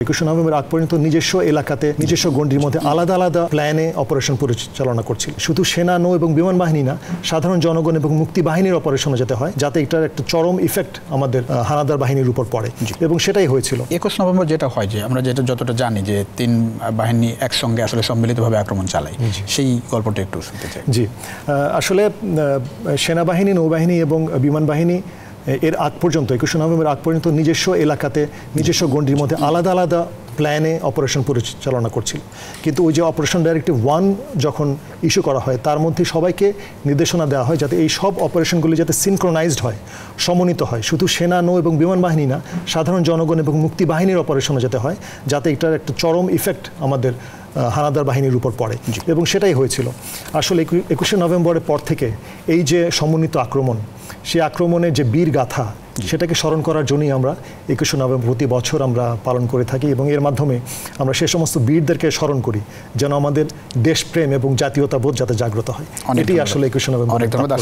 21 November আগ পর্যন্ত নিজস্ব এলাকাতে নিজস্ব গণ্ডির মধ্যে আলাদা আলাদা প্ল্যানে অপারেশন পরিচালনা করছিল। শুধু সেনা, নৌ এবং বিমান বাহিনী না, সাধারণ জনগণ এবং মুক্তি বাহিনীর অপারেশনে যেতে হয়, যাতে এটার একটা চরম ইফেক্ট আমাদের হানাদার বাহিনীর উপর পড়ে, এবং সেটাই হয়েছিল। 21 নভেম্বর যেটা হয়, যে আমরা যতটা জানি যে তিন বাহিনী একসঙ্গে আসলে সম্মিলিতভাবে আক্রমণ চালায়, সেই গল্পটা একটু শুনতে চাই। জি, আসলে সেনাবাহিনী, নৌবাহিনী এবং বিমান বাহিনী এর আগ পর্যন্ত 21 নভেম্বর আগ পর্যন্ত নিজস্ব এলাকাতে নিজস্ব গণ্ডির মধ্যে আলাদা আলাদা প্ল্যানে অপারেশন পরিচালনা করছিল। কিন্তু ওই যে অপারেশন ডাইরেক্টিভ 1 যখন ইস্যু করা হয়, তার মধ্যে সবাইকে নির্দেশনা দেওয়া হয় যাতে এই সব অপারেশনগুলি যাতে সিনক্রোনাইজড হয়, সমন্বিত হয়। শুধু সেনা, নৌ এবং বিমান বাহিনী না, সাধারণ জনগণ এবং মুক্তি বাহিনীর অপারেশনে যেতে হয়, যাতে এটার একটা চরম ইফেক্ট আমাদের হানাদার বাহিনীর উপর পড়ে, এবং সেটাই হয়েছিল। আসলে 21 নভেম্বরের পর থেকে এই যে সমন্বিত আক্রমণ, সেই আক্রমণের যে বীর গাথা, সেটাকে স্মরণ করার জন্যই আমরা 21 নভেম্বর প্রতি বছর আমরা পালন করে থাকি, এবং এর মাধ্যমে আমরা সে সমস্ত বীরদেরকে স্মরণ করি যেন আমাদের দেশপ্রেম এবং জাতীয়তাবোধ যাতে জাগ্রত হয়। এটি আসলে 21 নভেম্বর।